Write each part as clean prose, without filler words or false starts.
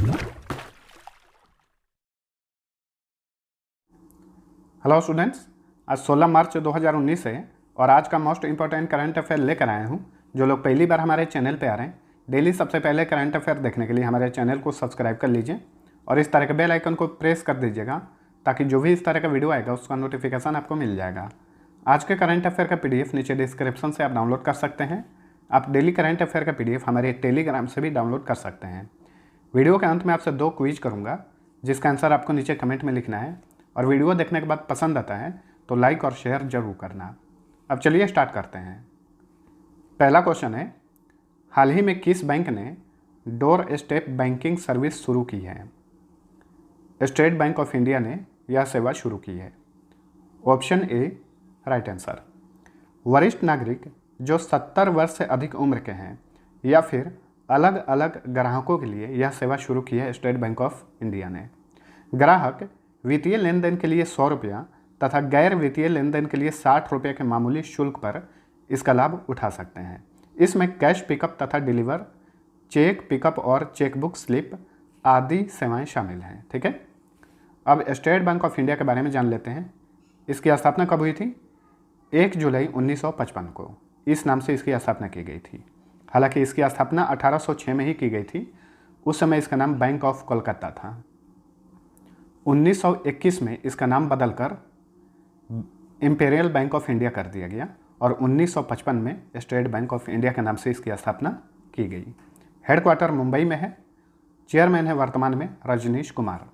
Hello students, आज 16 मार्च 2019 है और आज का मोस्ट इंपॉर्टेंट करंट अफेयर लेकर आया हूँ। जो लोग पहली बार हमारे चैनल पे आ रहे हैं, डेली सबसे पहले करंट अफेयर देखने के लिए हमारे चैनल को सब्सक्राइब कर लीजिए और इस तरह के बेल आइकन को प्रेस कर दीजिएगा ताकि जो भी इस तरह का वीडियो आएगा उसका नोटिफिकेशन आपको मिल जाएगा। आज के करंट अफेयर का PDF नीचे डिस्क्रिप्शन से आप डाउनलोड कर सकते हैं। आप डेली करंट अफेयर का PDF हमारे टेलीग्राम से भी डाउनलोड कर सकते हैं। वीडियो के अंत में आपसे 2 क्विज करूँगा जिसका आंसर आपको नीचे कमेंट में लिखना है और वीडियो देखने के बाद पसंद आता है तो लाइक और शेयर जरूर करना। अब चलिए स्टार्ट करते हैं। पहला क्वेश्चन है, हाल ही में किस बैंक ने डोर स्टेप बैंकिंग सर्विस शुरू की है? स्टेट बैंक ऑफ इंडिया ने यह सेवा शुरू की है। Option A right answer. वरिष्ठ नागरिक जो 70 वर्ष से अधिक उम्र के हैं या फिर अलग अलग ग्राहकों के लिए यह सेवा शुरू की है स्टेट बैंक ऑफ इंडिया ने। ग्राहक वित्तीय लेन देन के लिए 100 रुपया तथा गैर वित्तीय लेन देन के लिए 60 रुपये के मामूली शुल्क पर इसका लाभ उठा सकते हैं। इसमें कैश पिकअप तथा डिलीवर, चेक पिकअप और चेकबुक स्लिप आदि सेवाएं शामिल हैं। ठीक है, अब स्टेट बैंक ऑफ इंडिया के बारे में जान लेते हैं। इसकी स्थापना कब हुई थी? 1 जुलाई 1955 को इस नाम से इसकी स्थापना की गई थी। हालांकि इसकी स्थापना 1806 में ही की गई थी। उस समय इसका नाम बैंक ऑफ कोलकाता था। 1921 में इसका नाम बदलकर इंपीरियल बैंक ऑफ इंडिया कर दिया गया और 1955 में स्टेट बैंक ऑफ इंडिया के नाम से इसकी स्थापना की गई। हेडक्वार्टर मुंबई में है। चेयरमैन है वर्तमान में रजनीश कुमार।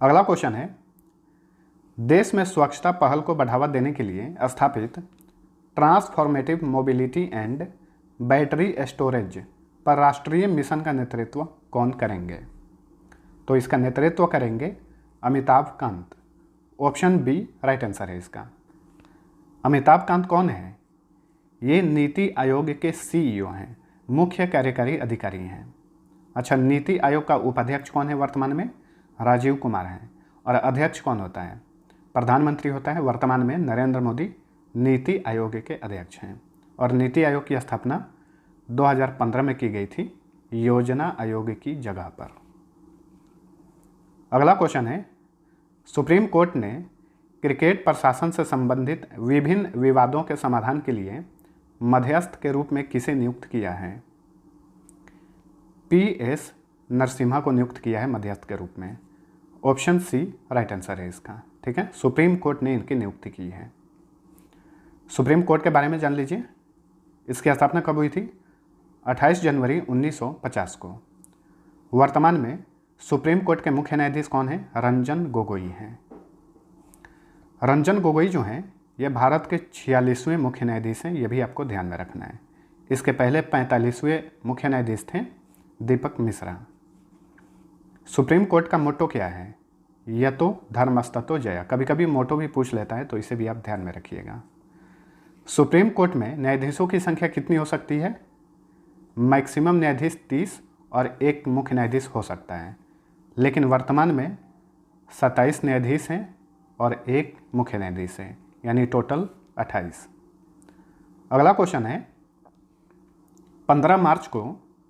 अगला क्वेश्चन है, देश में स्वच्छता पहल को बढ़ावा देने के लिए स्थापित transformative mobility and battery storage पर राष्ट्रीय मिशन का नेतृत्व कौन करेंगे? तो इसका नेतृत्व करेंगे Amitabh Kant. Option B right answer है इसका। अमिताभ कांत कौन है? ये नीति आयोग के CEO हैं, मुख्य कार्यकारी अधिकारी हैं। अच्छा, नीति आयोग का उपाध्यक्ष कौन है वर्तमान में? राजीव कुमार हैं। और अध्यक्ष कौन होता है? प्रधानमंत्री होता है। वर्तमान में नरेंद्र मोदी नीति आयोग के अध्यक्ष हैं और नीति आयोग की स्थापना 2015 में की गई थी योजना आयोग की जगह पर। अगला क्वेश्चन है, सुप्रीम कोर्ट ने क्रिकेट प्रशासन से संबंधित विभिन्न विवादों के समाधान के लिए मध्यस्थ के रूप में किसे नियुक्त किया है? PS नरसिम्हा को नियुक्त किया है मध्यस्थ के रूप में। ऑप्शन सी राइट आंसर है इसका। ठीक है, सुप्रीम कोर्ट ने इनकी नियुक्ति की है। सुप्रीम कोर्ट के बारे में जान लीजिए। इसकी स्थापना कब हुई थी? 28 जनवरी 1950 को। वर्तमान में सुप्रीम कोर्ट के मुख्य न्यायाधीश कौन है? रंजन गोगोई हैं। रंजन गोगोई जो हैं ये भारत के 46वें मुख्य न्यायाधीश हैं। ये भी आपको ध्यान में रखना है। इसके पहले 45वें मुख्य न्यायाधीश थे दीपक मिश्रा। सुप्रीम कोर्ट का मोटो क्या है? यतो धर्मस्ततो जया। कभी कभी मोटो भी पूछ लेता है तो इसे भी आप ध्यान में रखिएगा। सुप्रीम कोर्ट में न्यायाधीशों की संख्या कितनी हो सकती है? मैक्सिमम न्यायाधीश 30 और एक मुख्य न्यायाधीश हो सकता है, लेकिन वर्तमान में 27 न्यायाधीश हैं और एक मुख्य न्यायाधीश है, यानी टोटल 28। अगला क्वेश्चन है, 15 मार्च को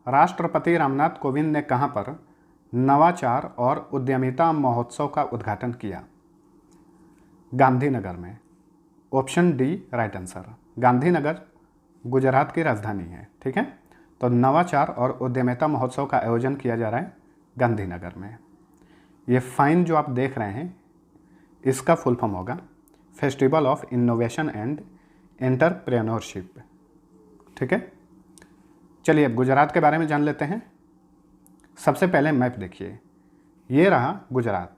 राष्ट्रपति रामनाथ कोविंद ने कहां पर नवाचार और उद्यमिता महोत्सव का उद्घाटन किया? गांधीनगर में। Option D right answer. Gandhinagar Gujarat की राजधानी है। ठीक है, तो नवाचार और उद्यमिता महोत्सव का आयोजन किया जा रहा है गांधीनगर में। ये फाइन जो आप देख रहे हैं इसका फुल फॉर्म होगा festival of innovation and entrepreneurship. ठीक है, चलिए अब गुजरात के बारे में जान लेते हैं। सबसे पहले मैप देखिए, ये रहा गुजरात।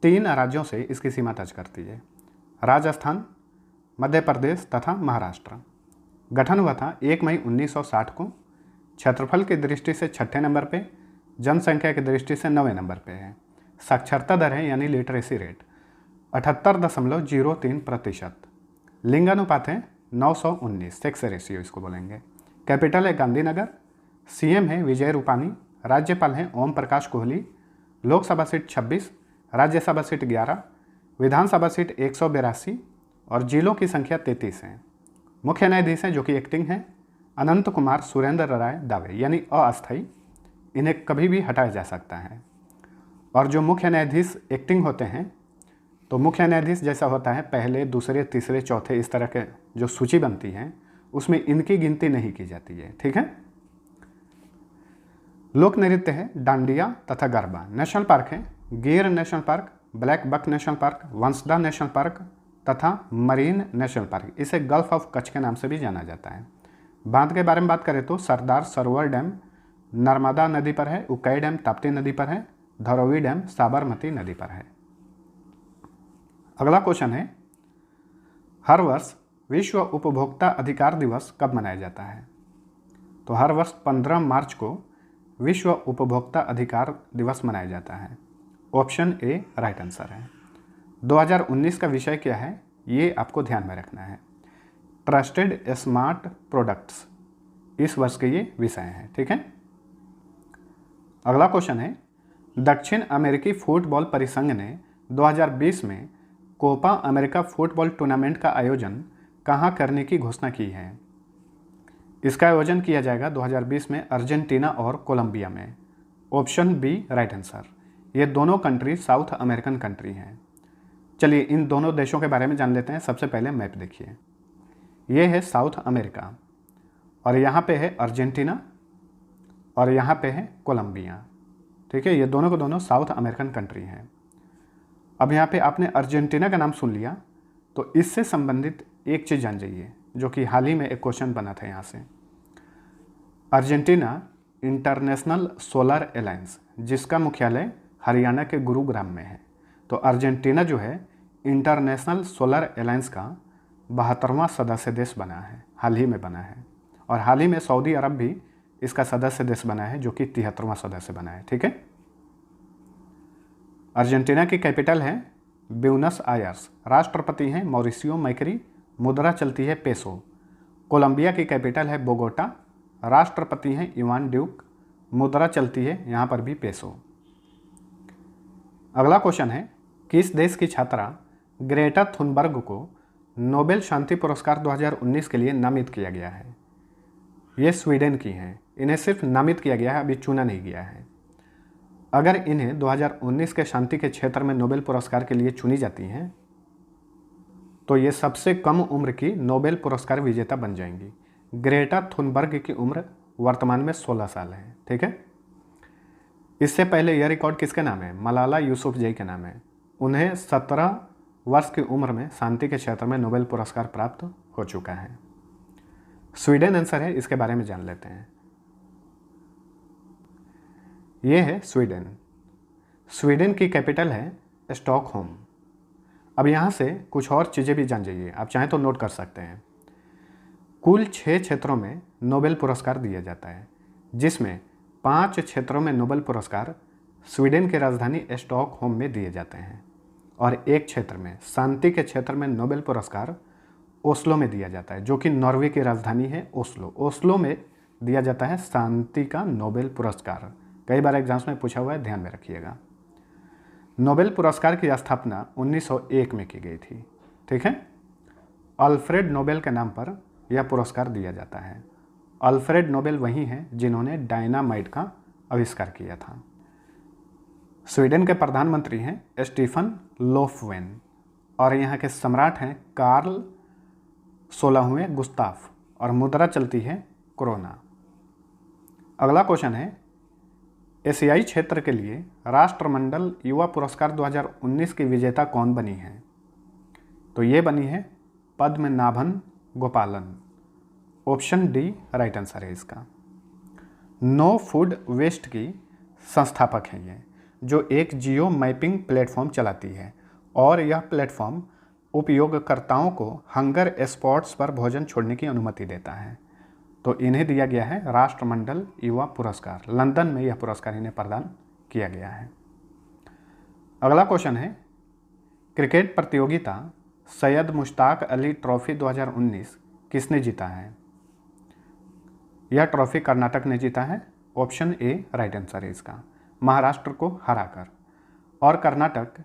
3 राज्यों से इसकी सीमा टच करती है, राजस्थान, मध्य प्रदेश तथा महाराष्ट्र। गठन हुआ था 1 मई 1960 को। क्षेत्रफल की दृष्टि से 6ठे नंबर पे, जनसंख्या की दृष्टि से 9वें नंबर पे है। साक्षरता दर है यानी लिटरेसी रेट 78.03%। लिंगानुपात है 919, सेक्स रेशियो इसको बोलेंगे। कैपिटल है गांधीनगर। CM है विजय रूपानी। राज्यपाल हैं ओम प्रकाश कोहली। लोकसभा सीट 26, राज्यसभा सीट 11, विधानसभा सीट 182 और जिलों की संख्या 33 है। मुख्य न्यायाधीश हैं जो कि एक्टिंग हैं अनंत कुमार सुरेंद्र राय दावे यानी अस्थायी। इन्हें कभी भी हटाया जा सकता है। और जो मुख्य न्यायाधीश एक्टिंग होते हैं, तो मुख्य न्यायाधीश जैसा होता है पहले, दूसरे, तीसरे, चौथे, इस तरह के जो सूची बनती है उसमें इनकी गिनती नहीं की जाती है। ठीक है। लोक नृत्य है डांडिया तथा गरबा। नेशनल पार्क है Gir national park, black buck national park, Vansda national park तथा मरीन नेशनल पार्क। इसे गल्फ ऑफ कच्छ के नाम से भी जाना जाता है। बांध के बारे में बात करें तो सरदार सरोवर डैम नर्मदा नदी पर है, उकाई डैम ताप्ती नदी पर है, धरौली डैम साबरमती नदी पर है। अगला क्वेश्चन है, हर वर्ष विश्व उपभोक्ता अधिकार दिवस कब मनाया जाता है? तो हर वर्ष 15 मार्च को विश्व उपभोक्ता अधिकार दिवस मनाया जाता है। ऑप्शन ए राइट आंसर है। 2019 का विषय क्या है ये आपको ध्यान में रखना है। ट्रस्टेड स्मार्ट प्रोडक्ट्स इस वर्ष के ये विषय हैं। ठीक है। अगला क्वेश्चन है, दक्षिण अमेरिकी फुटबॉल परिसंघ ने 2020 में कोपा अमेरिका फुटबॉल टूर्नामेंट का आयोजन कहाँ करने की घोषणा की है? इसका आयोजन किया जाएगा 2020 में अर्जेंटीना और कोलंबिया में। Option B right answer. ये दोनों कंट्री साउथ अमेरिकन कंट्री हैं। चलिए इन दोनों देशों के बारे में जान लेते हैं। सबसे पहले मैप देखिए, ये है साउथ अमेरिका और यहाँ पे है अर्जेंटीना और यहाँ पे है कोलंबिया। ठीक है, ये दोनों को दोनों साउथ अमेरिकन कंट्री हैं। अब यहाँ पे आपने अर्जेंटीना का नाम सुन लिया तो इससे संबंधित एक चीज़ जान जाइए जो कि हाल ही में एक क्वेश्चन बना था यहाँ से। अर्जेंटीना इंटरनेशनल सोलर अलायंस जिसका मुख्यालय हरियाणा के गुरुग्राम में है, तो अर्जेंटीना जो है इंटरनेशनल सोलर अलायंस का 72वां सदस्य देश बना है, हाल ही में बना है। और हाल ही में सऊदी अरब भी इसका सदस्य देश बना है जो कि 73वां सदस्य बना है। ठीक है। अर्जेंटीना की कैपिटल है ब्यूनस आयर्स, राष्ट्रपति हैं मॉरिसियो मैक्री, मुद्रा चलती है पेसो। कोलंबिया की कैपिटल है बोगोटा, राष्ट्रपति हैं इवान ड्यूक, मुद्रा चलती है यहाँ पर भी पेसो। अगला क्वेश्चन है, किस देश की छात्रा ग्रेटा थुनबर्ग को नोबेल शांति पुरस्कार 2019 के लिए नामित किया गया है? ये स्वीडन की हैं। इन्हें सिर्फ नामित किया गया है, अभी चुना नहीं गया है। अगर इन्हें 2019 के शांति के क्षेत्र में नोबेल पुरस्कार के लिए चुनी जाती हैं तो ये सबसे कम उम्र की नोबेल पुरस्कार विजेता बन जाएंगी। ग्रेटा थुनबर्ग की उम्र वर्तमान में 16 साल है। ठीक है। इससे पहले यह रिकॉर्ड किसके नाम है? मलाला यूसुफजई के नाम है। उन्हें 17 वर्ष की उम्र में शांति के क्षेत्र में नोबेल पुरस्कार प्राप्त हो चुका है। स्वीडन आंसर है, इसके बारे में जान लेते हैं। ये है स्वीडन। स्वीडन की कैपिटल है स्टॉकहोम। अब यहाँ से कुछ और चीज़ें भी जान जाइए, आप चाहें तो नोट कर सकते हैं। कुल 6 क्षेत्रों में नोबेल पुरस्कार दिया जाता है, जिसमें 5 क्षेत्रों में नोबेल पुरस्कार स्वीडन की राजधानी स्टॉकहोम में दिए जाते हैं और एक क्षेत्र में, शांति के क्षेत्र में, नोबेल पुरस्कार ओस्लो में दिया जाता है, जो कि नॉर्वे की राजधानी है ओस्लो। ओस्लो में दिया जाता है शांति का नोबेल पुरस्कार। कई बार एग्जाम्स में पूछा हुआ है, ध्यान में रखिएगा। नोबेल पुरस्कार की स्थापना 1901 में की गई थी। ठीक है। अल्फ्रेड नोबेल के नाम पर यह पुरस्कार दिया जाता है। अल्फ्रेड नोबेल वही हैं जिन्होंने डायनामाइट का आविष्कार किया था। स्वीडन के प्रधानमंत्री हैं स्टीफन लोफवेन और यहाँ के सम्राट हैं कार्ल 16वें गुस्ताफ और मुद्रा चलती है क्रोना। अगला क्वेश्चन है, एशियाई क्षेत्र के लिए राष्ट्रमंडल युवा पुरस्कार 2019 की विजेता कौन बनी है? तो ये बनी है पद्मनाभन गोपालन। ऑप्शन डी राइट आंसर है इसका। नो फूड वेस्ट की संस्थापक हैं ये, जो एक जियो मैपिंग प्लेटफॉर्म चलाती है और यह प्लेटफॉर्म उपयोगकर्ताओं को हंगर स्पॉट्स पर भोजन छोड़ने की अनुमति देता है। तो इन्हें दिया गया है राष्ट्रमंडल युवा पुरस्कार। लंदन में यह पुरस्कार इन्हें प्रदान किया गया है। अगला क्वेश्चन है, क्रिकेट प्रतियोगिता सैयद मुश्ताक अली ट्रॉफी 2019 किसने जीता है? यह ट्रॉफी कर्नाटक ने जीता है। ऑप्शन ए राइट आंसर है इसका, महाराष्ट्र को हराकर। और कर्नाटक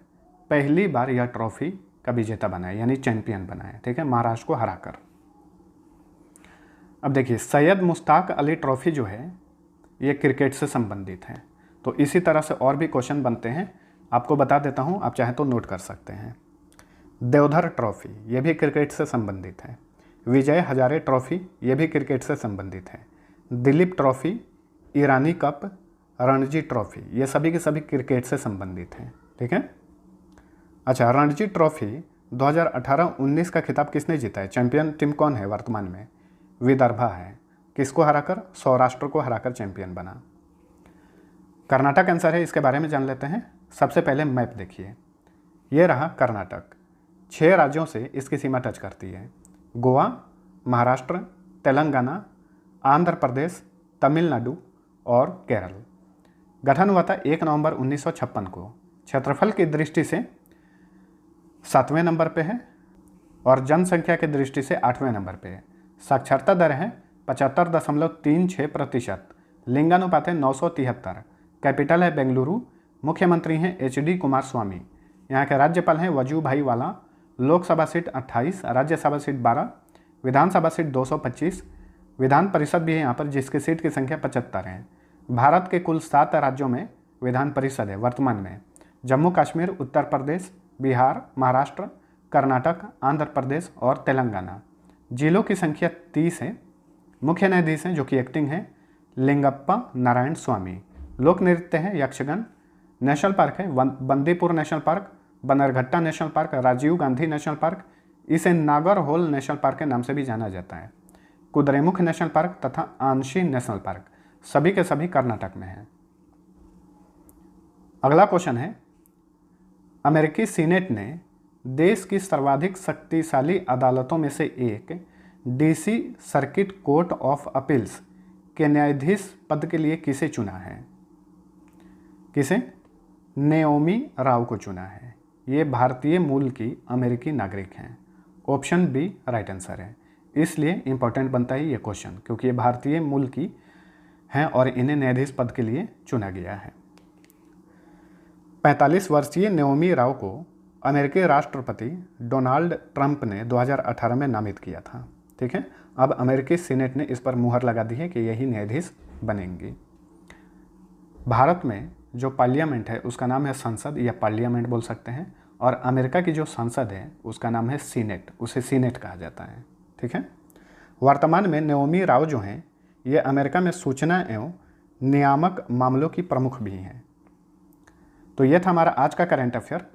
पहली बार यह ट्रॉफी का विजेता बना है, यानी चैंपियन बना है। ठीक है, महाराष्ट्र को हराकर। अब देखिए, सैयद मुश्ताक अली ट्रॉफी जो है ये क्रिकेट से संबंधित हैं। तो इसी तरह से और भी क्वेश्चन बनते हैं, आपको बता देता हूँ, आप चाहें तो नोट कर सकते हैं। देवधर ट्रॉफी ये भी क्रिकेट से संबंधित है। विजय हजारे ट्रॉफी ये भी क्रिकेट से संबंधित है। दिलीप ट्रॉफी, ईरानी कप, रणजी ट्रॉफी ये सभी के सभी क्रिकेट से संबंधित हैं। ठीक है। अच्छा, रणजी ट्रॉफी 2018-19 का खिताब किसने जीता है? चैंपियन टीम कौन है वर्तमान में? विदर्भा है। किसको हराकर? सौराष्ट्र को हराकर चैंपियन बना। कर्नाटक आंसर है, इसके बारे में जान लेते हैं। सबसे पहले मैप देखिए, ये रहा कर्नाटक। 6 राज्यों से इसकी सीमा टच करती है। गोवा, महाराष्ट्र, तेलंगाना, आंध्र प्रदेश, तमिलनाडु और केरल। गठन हुआ था 1 नवंबर 1956 को। क्षेत्रफल की दृष्टि से 7वें नंबर पे है और जनसंख्या की दृष्टि से 8वें नंबर पे है। साक्षरता दर है 75.36%। लिंगानुपात है 973। कैपिटल है बेंगलुरु। मुख्यमंत्री हैं HD कुमारस्वामी। यहाँ के राज्यपाल हैं वजूभाई वाला। लोकसभा सीट 28, राज्यसभा सीट 12, विधानसभा सीट 225, विधान परिषद भी है यहाँ पर जिसकी सीट की संख्या 75 है। भारत के कुल 7 राज्यों में विधान परिषद है वर्तमान में। जम्मू कश्मीर, उत्तर प्रदेश, बिहार, महाराष्ट्र, कर्नाटक, आंध्र प्रदेश और तेलंगाना। जिलों की संख्या 30 है। मुख्य न्यायाधीश हैं जो कि एक्टिंग है लिंगप्पा नारायण स्वामी। लोक नृत्य है यक्षगान। नेशनल पार्क है Bandipur national park, Bannerghatta national park, Rajiv Gandhi national park, इसे नागरहोल नेशनल पार्क के नाम से भी जाना जाता है। कुद्रेमुख नेशनल पार्क तथा आंशी नेशनल पार्क सभी के सभी कर्नाटक में हैं। अगला क्वेश्चन है, अमेरिकी सीनेट ने देश की सर्वाधिक शक्तिशाली अदालतों में से एक DC circuit court of appeals के न्यायाधीश पद के लिए किसे चुना है? किसे? नेओमी राव को चुना है। ये भारतीय मूल की अमेरिकी नागरिक हैं। ऑप्शन बी राइट आंसर है। इसलिए इंपॉर्टेंट बनता है ये क्वेश्चन क्योंकि ये भारतीय मूल की हैं और इन्हें न्यायाधीश पद के लिए चुना गया है। 45 वर्षीय नेओमी राव को अमेरिकी राष्ट्रपति डोनाल्ड ट्रंप ने 2018 में नामित किया था। ठीक है। अब अमेरिकी सीनेट ने इस पर मुहर लगा दी है कि यही न्यायाधीश बनेंगी। भारत में जो पार्लियामेंट है उसका नाम है संसद या पार्लियामेंट बोल सकते हैं, और अमेरिका की जो संसद है उसका नाम है सीनेट, उसे सीनेट कहा जाता है। ठीक है। वर्तमान में नेओमी राव जो हैं ये अमेरिका में सूचना एवं नियामक मामलों की प्रमुख भी हैं। तो ये था हमारा आज का करंट अफेयर।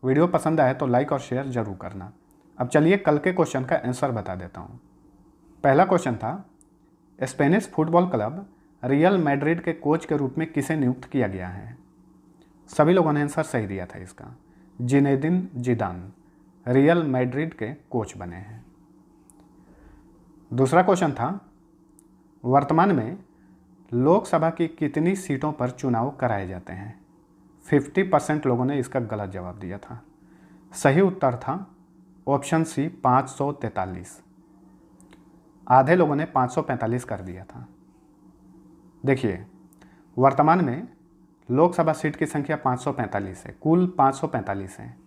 वीडियो पसंद आए तो लाइक और शेयर जरूर करना। अब चलिए कल के क्वेश्चन का आंसर बता देता हूँ। पहला क्वेश्चन था, Spanish football club real Madrid के कोच के रूप में किसे नियुक्त किया गया है? सभी लोगों ने आंसर सही दिया था इसका। जिनेदिन जिदान रियल मैड्रिड के कोच बने हैं। दूसरा क्वेश्चन था, वर्तमान में लोकसभा की कितनी सीटों पर चुनाव कराए जाते हैं? 50% लोगों ने इसका गलत जवाब दिया था। सही उत्तर था ऑप्शन सी 543। आधे लोगों ने 545 कर दिया था। देखिए, वर्तमान में लोकसभा सीट की संख्या 545 है, कुल 545 है।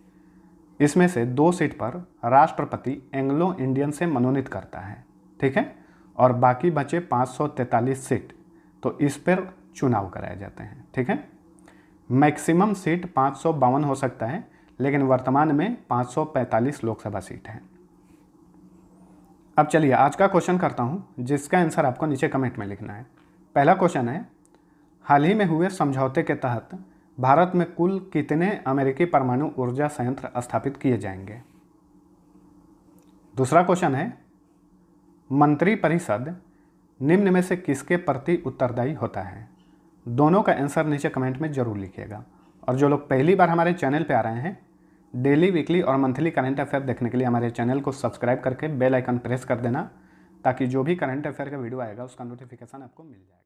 इसमें से 2 सीट पर राष्ट्रपति एंग्लो इंडियन से मनोनीत करता है। ठीक है। और बाकी बचे 543 सीट तो इस पर चुनाव कराए जाते हैं। ठीक है। मैक्सिमम सीट 552 हो सकता है, लेकिन वर्तमान में 545 लोकसभा सीट है। अब चलिए आज का क्वेश्चन करता हूं, जिसका आंसर आपको नीचे कमेंट में लिखना है। पहला क्वेश्चन है, हाल ही में हुए समझौते के तहत भारत में कुल कितने अमेरिकी परमाणु ऊर्जा संयंत्र स्थापित किए जाएंगे? दूसरा क्वेश्चन है, मंत्रिपरिषद निम्न में से किसके प्रति उत्तरदायी होता है? दोनों का आंसर नीचे कमेंट में जरूर लिखिएगा। और जो लोग पहली बार हमारे चैनल पे आ रहे हैं, डेली, वीकली और मंथली करंट अफेयर देखने के लिए हमारे चैनल को सब्सक्राइब करके बेल आइकन प्रेस कर देना, ताकि जो भी करंट अफेयर का वीडियो आएगा उसका नोटिफिकेशन आपको मिल जाए।